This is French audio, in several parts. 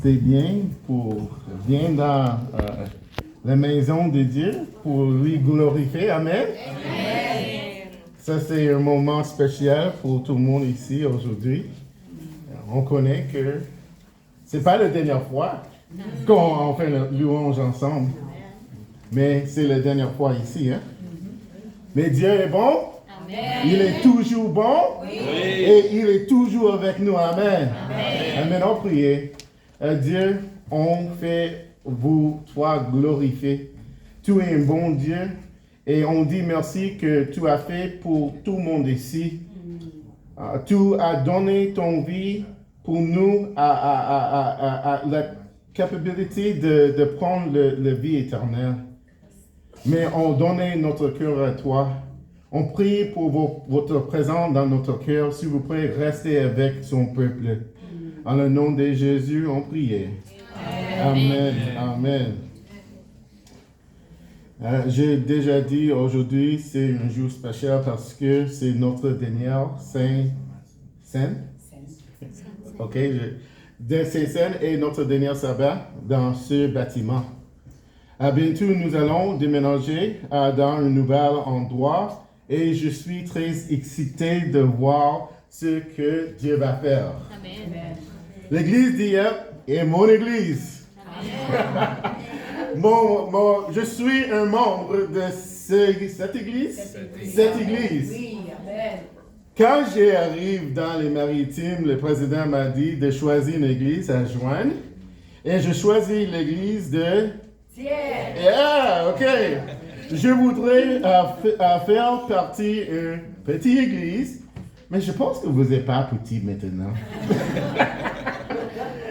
c'est bien dans la maison de Dieu pour lui glorifier. Amen. Amen. Ça, c'est un moment spécial pour tout le monde ici aujourd'hui. On connaît que c'est pas la dernière fois qu'on fait la louange ensemble, mais c'est la dernière fois ici. Hein? Mais Dieu est bon. Amen. Il est toujours bon. Oui. Et il est toujours avec nous. Amen. Amen. Amen. On prie. Dieu, on fait vous, toi, glorifier. Tu es un bon Dieu. Et on dit merci que tu as fait pour tout le monde ici. Tu as donné ton vie pour nous à la capacité de prendre la vie éternelle. Mais on donne notre cœur à toi. On prie pour votre présence dans notre cœur. S'il vous plaît, restez avec son peuple. En le nom de Jésus, on prie. Amen. Amen. J'ai déjà dit aujourd'hui, c'est un jour spécial parce que c'est notre dernière scène. Ok, c'est scène et notre dernier sabbat dans ce bâtiment. Bientôt, nous allons déménager dans un nouvel endroit et je suis très excité de voir ce que Dieu va faire. Amen. L'église d'hier est mon église. Je suis un membre de cette église. Cette église. Oui, amen. Quand j'arrive dans les Maritimes, le président m'a dit de choisir une église à joindre. Et je choisis l'église de Thiers. Yeah, ok. Je voudrais faire partie d'une petite église, mais je pense que vous n'êtes pas petit maintenant.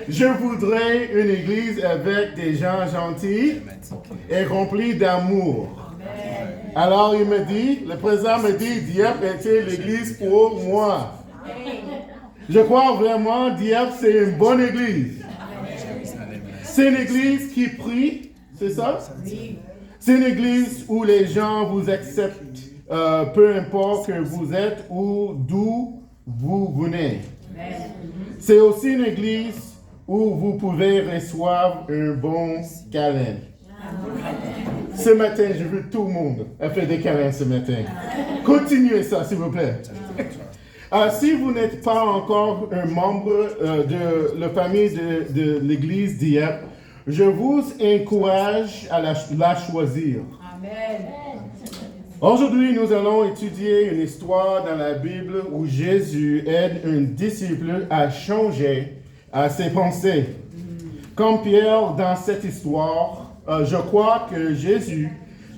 Je voudrais une église avec des gens gentils et remplis d'amour. Alors il me dit, le président me dit, Dieppe était l'église pour moi. Je crois vraiment Dieppe c'est une bonne église. C'est une église qui prie, c'est ça? C'est une église où les gens vous acceptent, peu importe que vous êtes ou d'où vous venez. C'est aussi une église où vous pouvez recevoir un bon câlin. Ce matin, je veux tout le monde faire des câlins ce matin. Continuez ça, s'il vous plaît. Si vous n'êtes pas encore un membre de la famille de l'église d'Dieppe, je vous encourage à la choisir. Amen. Aujourd'hui, nous allons étudier une histoire dans la Bible où Jésus aide un disciple à changer ses pensées. Comme Pierre dans cette histoire, je crois que Jésus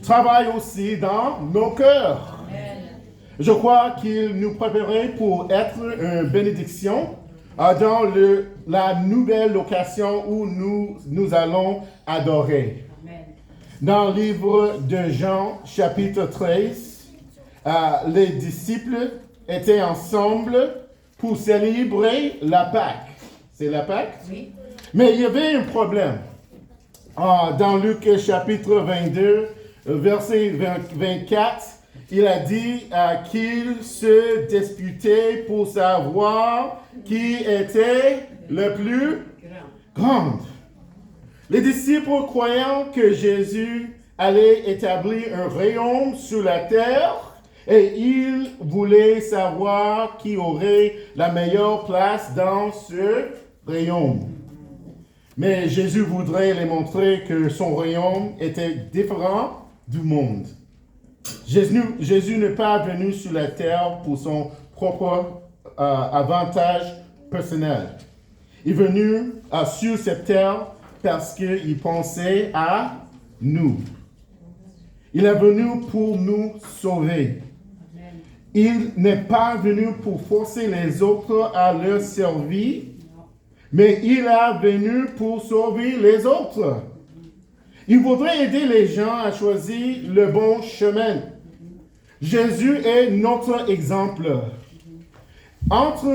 travaille aussi dans nos cœurs. Amen. Je crois qu'il nous préparait pour être une bénédiction dans la nouvelle location où nous allons adorer. Amen. Dans le livre de Jean, chapitre 13, les disciples étaient ensemble pour célébrer la Pâque. C'est la Pâque? Oui. Mais il y avait un problème. Dans Luc chapitre 22, verset 24, il a dit qu'il se disputait pour savoir qui était le plus grand. Les disciples croyant que Jésus allait établir un royaume sur la terre et ils voulaient savoir qui aurait la meilleure place dans ce royaume. Mais Jésus voudrait les montrer que son royaume était différent du monde. Jésus n'est pas venu sur la terre pour son propre avantage personnel. Il est venu sur cette terre parce qu'il pensait à nous. Il est venu pour nous sauver. Il n'est pas venu pour forcer les autres à leur servir, mais il est venu pour sauver les autres. Il voudrait aider les gens à choisir le bon chemin. Jésus est notre exemple. Entre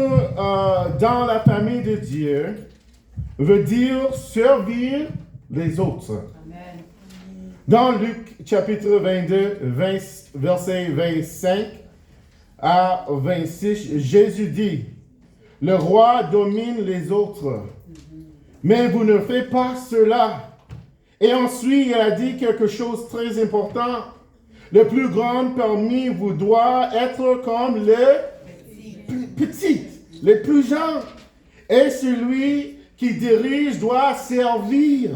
dans la famille de Dieu veut dire servir les autres. Amen. Dans Luc chapitre 22, verset 25 à 26, Jésus dit, « Le roi domine les autres, mais vous ne faites pas cela. Et ensuite, il a dit quelque chose de très important. Le plus grand parmi vous doit être comme le petit, le plus jeune. Et celui qui dirige doit servir.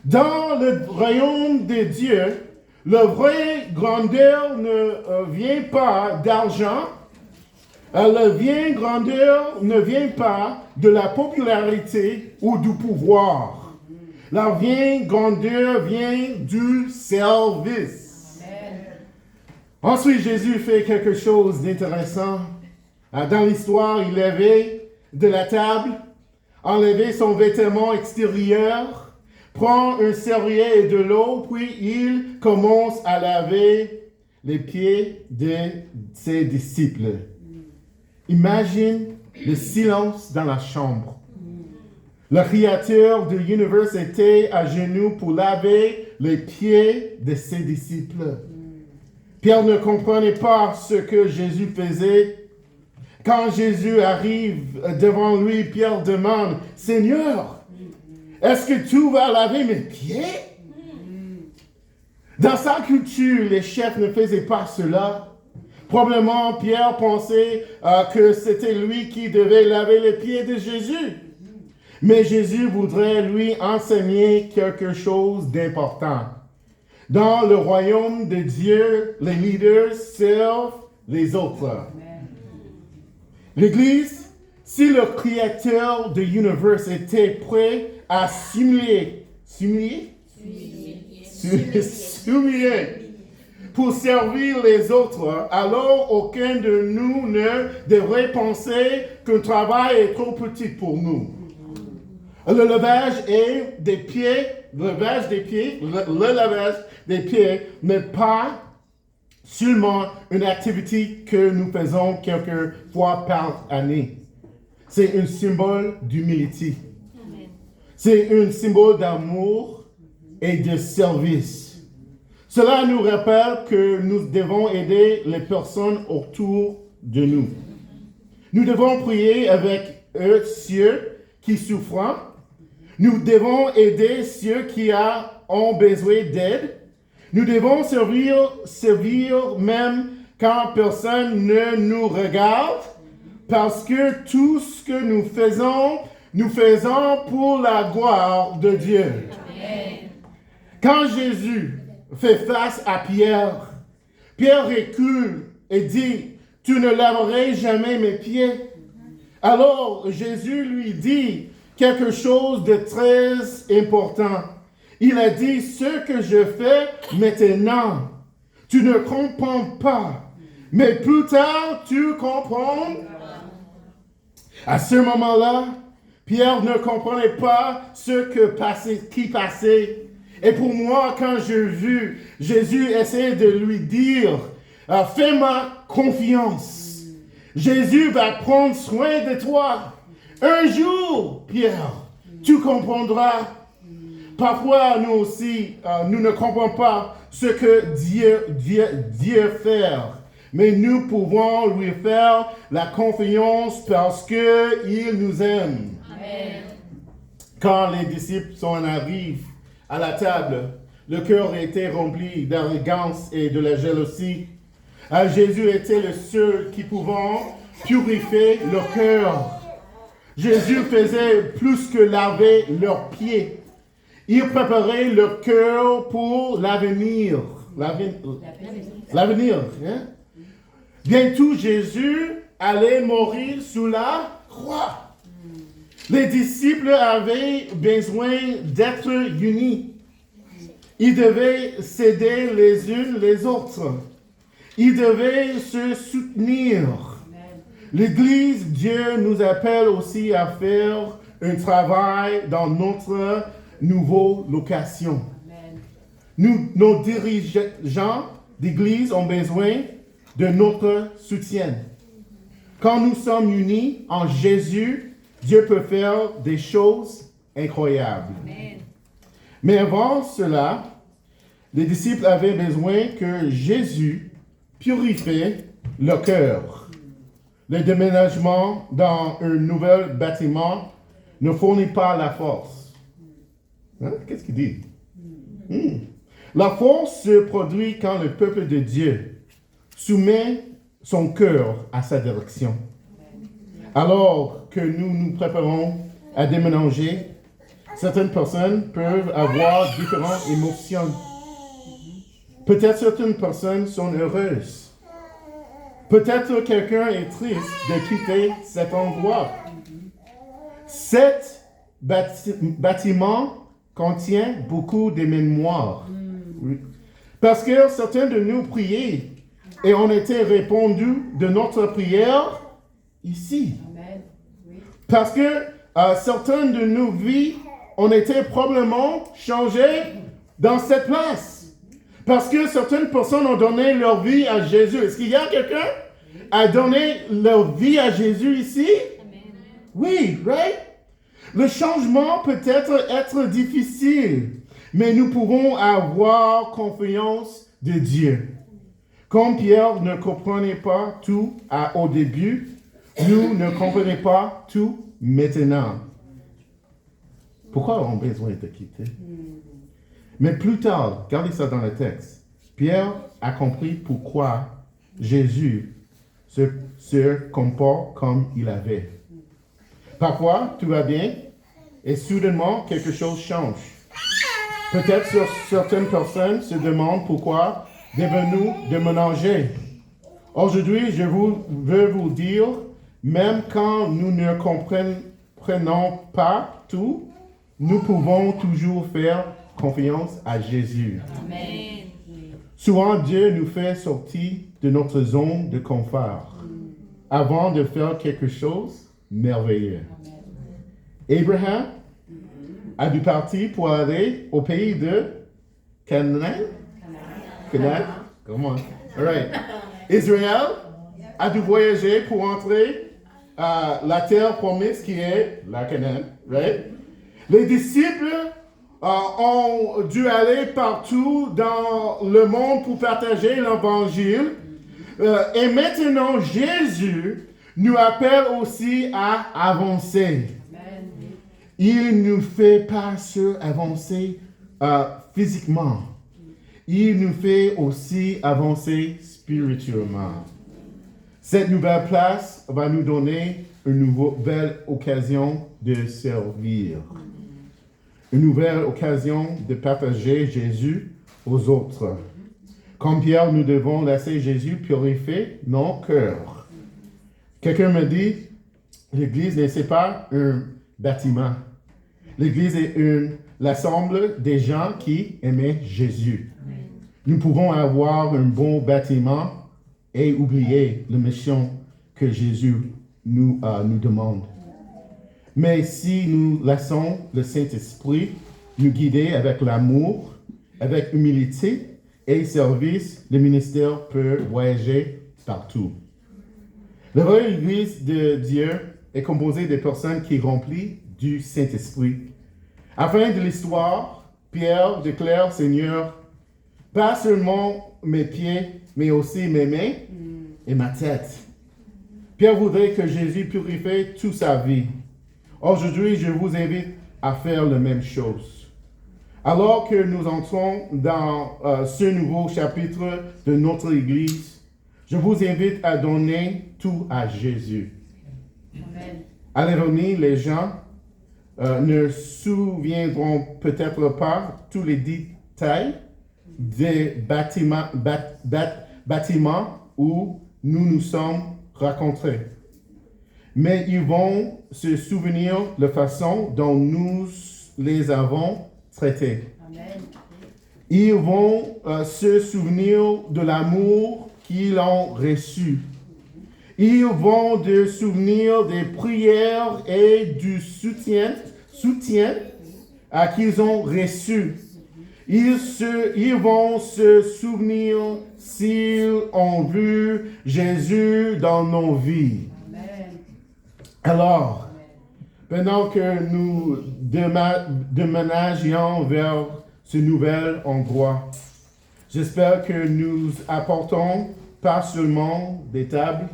Dans le royaume de Dieu, la vraie grandeur ne vient pas d'argent. La vraie grandeur ne vient pas de la popularité ou du pouvoir. La vraie grandeur vient du service. Amen. Ensuite, Jésus fait quelque chose d'intéressant. Dans l'histoire, il levait de la table, enlevait son vêtement extérieur, prend un serviette et de l'eau, puis il commence à laver les pieds de ses disciples. Imagine le silence dans la chambre. Le créateur de l'univers était à genoux pour laver les pieds de ses disciples. Pierre ne comprenait pas ce que Jésus faisait. Quand Jésus arrive devant lui, Pierre demande, « Seigneur, est-ce que tu vas laver mes pieds? » Dans sa culture, les chefs ne faisaient pas cela. Probablement, Pierre pensait que c'était lui qui devait laver les pieds de Jésus. Mais Jésus voudrait lui enseigner quelque chose d'important. Dans le royaume de Dieu, les leaders servent les autres. L'Église, si le créateur de l'univers était prêt à s'humilier pour servir les autres, alors aucun de nous ne devrait penser qu'un travail est trop petit pour nous. Le lavage des pieds n'est pas seulement une activité que nous faisons quelques fois par année. C'est un symbole d'humilité. C'est un symbole d'amour et de service. Cela nous rappelle que nous devons aider les personnes autour de nous. Nous devons prier avec eux, ceux qui souffrent. Nous devons aider ceux qui ont besoin d'aide. Nous devons servir même quand personne ne nous regarde, parce que tout ce que nous faisons pour la gloire de Dieu. Amen. Quand Jésus fait face à Pierre, Pierre recule et dit, « Tu ne laveras jamais mes pieds. » Alors Jésus lui dit quelque chose de très important. Il a dit, ce que je fais maintenant, tu ne comprends pas, mais plus tard, tu comprends. À ce moment-là, Pierre ne comprenait pas qui passait. Et pour moi, quand j'ai vu Jésus essayer de lui dire, fais-moi confiance. Jésus va prendre soin de toi. Un jour, Pierre, tu comprendras. Parfois, nous aussi, nous ne comprenons pas ce que Dieu fait. Mais nous pouvons lui faire la confiance parce qu'il nous aime. Amen. Quand les disciples arrivent à la table, le cœur était rempli d'arrogance et de la jalousie. Jésus était le seul qui pouvait purifier leur cœur. Jésus faisait plus que laver leurs pieds. Il préparait leur cœur pour l'avenir. L'avenir. Hein? Bientôt, Jésus allait mourir sous la croix. Les disciples avaient besoin d'être unis. Ils devaient s'aider les uns les autres. Ils devaient se soutenir. L'Église, Dieu nous appelle aussi à faire un travail dans notre nouvelle location. Nos dirigeants d'Église ont besoin de notre soutien. Quand nous sommes unis en Jésus, Dieu peut faire des choses incroyables. Amen. Mais avant cela, les disciples avaient besoin que Jésus purifie leur cœur. Le déménagement dans un nouvel bâtiment ne fournit pas la force. Hein? Qu'est-ce qu'il dit? La force se produit quand le peuple de Dieu soumet son cœur à sa direction. Alors que nous nous préparons à déménager, certaines personnes peuvent avoir différentes émotions. Peut-être certaines personnes sont heureuses. Peut-être quelqu'un est triste de quitter cet endroit. Cet bâtiment contient beaucoup de mémoires. Parce que certains de nous priaient et ont été répondus de notre prière ici. Parce que certaines de nos vies ont été probablement changées dans cette place. Parce que certaines personnes ont donné leur vie à Jésus. Est-ce qu'il y a quelqu'un qui a donné leur vie à Jésus ici? Oui, right? Le changement peut être difficile, mais nous pouvons avoir confiance de Dieu. Comme Pierre ne comprenait pas tout au début, nous ne comprenons pas tout maintenant. Pourquoi avons-nous besoin de quitter? Mais plus tard, regardez ça dans le texte, Pierre a compris pourquoi Jésus se comporte comme il avait. Parfois, tout va bien et soudainement, quelque chose change. Peut-être certaines personnes se demandent pourquoi devons-nous déménager. Aujourd'hui, je veux vous dire, même quand nous ne comprenons pas tout, nous pouvons toujours faire confiance à Jésus. Amen. Souvent, Dieu nous fait sortir de notre zone de confort avant de faire quelque chose de merveilleux. Abraham a dû partir pour aller au pays de Canaan. Canaan? Comment? All right. Israël a dû voyager pour entrer à la terre promise qui est la Canaan. Right? Les disciples ont dû aller partout dans le monde pour partager l'évangile. Et maintenant, Jésus nous appelle aussi à avancer. Il ne nous fait pas avancer physiquement. Il nous fait aussi avancer spirituellement. Cette nouvelle place va nous donner une nouvelle occasion de servir. Une nouvelle occasion de partager Jésus aux autres. Comme Pierre, nous devons laisser Jésus purifier nos cœurs. Quelqu'un me dit, l'Église n'est pas un bâtiment. L'Église est l'assemble des gens qui aimaient Jésus. Nous pouvons avoir un bon bâtiment et oublier la mission que Jésus nous demande. Mais si nous laissons le Saint-Esprit nous guider avec l'amour, avec humilité et service, le ministère peut voyager partout. La vraie Église de Dieu est composée de personnes qui remplissent du Saint-Esprit. À la fin de l'histoire, Pierre déclare, Seigneur, pas seulement mes pieds, mais aussi mes mains et ma tête. Pierre voudrait que Jésus purifie toute sa vie. Aujourd'hui, je vous invite à faire la même chose. Alors que nous entrons dans ce nouveau chapitre de notre Église, je vous invite à donner tout à Jésus. Amen. À l'avenir, les gens ne souviendront peut-être pas tous les détails des bâtiments où nous nous sommes rencontrés. Mais ils vont se souvenir de la façon dont nous les avons traités. Amen. Ils vont se souvenir de l'amour qu'ils ont reçu. Ils vont se souvenir des prières et du soutien qu'ils ont reçu. Ils vont se souvenir s'ils ont vu Jésus dans nos vies. Alors, pendant que nous déménagions vers ce nouvel endroit, j'espère que nous apportons pas seulement des tables,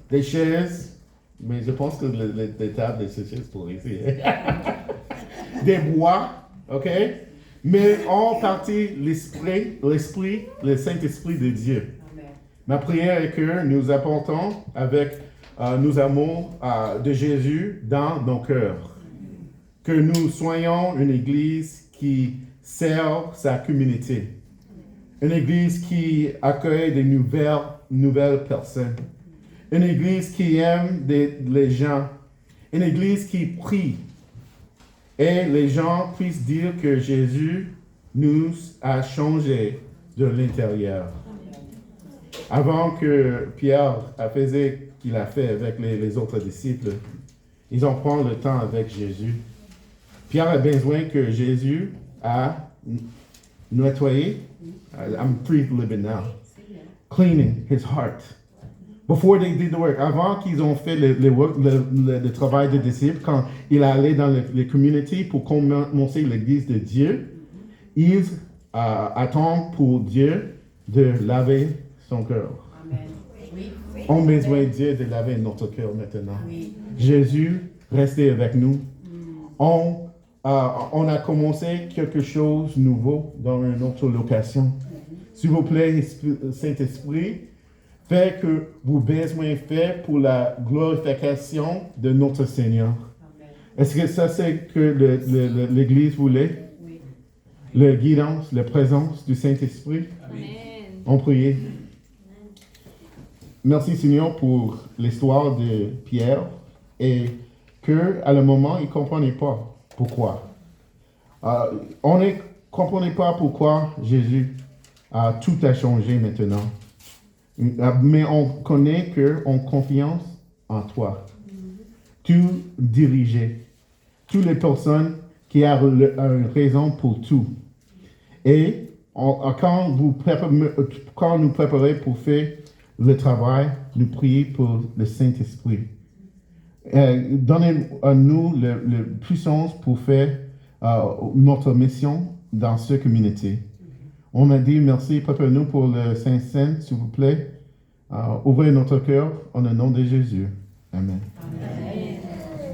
des chaises, mais je pense que les tables, c'est juste pour ici. Des bois, ok? Mais en partie l'esprit, le Saint-Esprit de Dieu. Amen. Ma prière est que nous apportons avec nos amours de Jésus dans nos cœurs. Que nous soyons une église qui sert sa communauté. Une église qui accueille des nouvelles personnes. Une église qui aime les gens. Une église qui prie. Et les gens puissent dire que Jésus nous a changés de l'intérieur. Avant que Pierre faisait ce qu'il a fait avec les autres disciples, ils ont pris le temps avec Jésus. Pierre a besoin que Jésus a nettoyé. I'm free to live it now. Cleaning his heart. Before they did the work, avant qu'ils ont fait le travail des disciples, quand il allait dans les communautés pour commencer l'église de Dieu, ils attendent pour Dieu de laver son cœur. Amen. Oui. On a besoin de Dieu de laver notre cœur maintenant. Oui. Jésus, restez avec nous. On a commencé quelque chose de nouveau dans une autre location. S'il vous plaît, Saint-Esprit, faites que vos besoins faits pour la glorification de notre Seigneur. Amen. Est-ce que ça, c'est que l'Église voulait? Oui. La guidance, la présence du Saint-Esprit? Amen. On prie. Merci Seigneur pour l'histoire de Pierre et qu'à le moment, il ne comprenait pas pourquoi. On ne comprenait pas pourquoi Jésus tout a changé maintenant. Mais on connaît qu'on a confiance en toi. Tu diriges toutes les personnes qui ont une raison pour tout. Et quand nous préparons pour faire le travail, nous prions pour le Saint-Esprit. Donnez-nous la puissance pour faire notre mission dans cette communauté. On a dit merci, prépare-nous pour le Saint-Saint, s'il vous plaît. Ouvrez notre cœur en le nom de Jésus. Amen. Amen.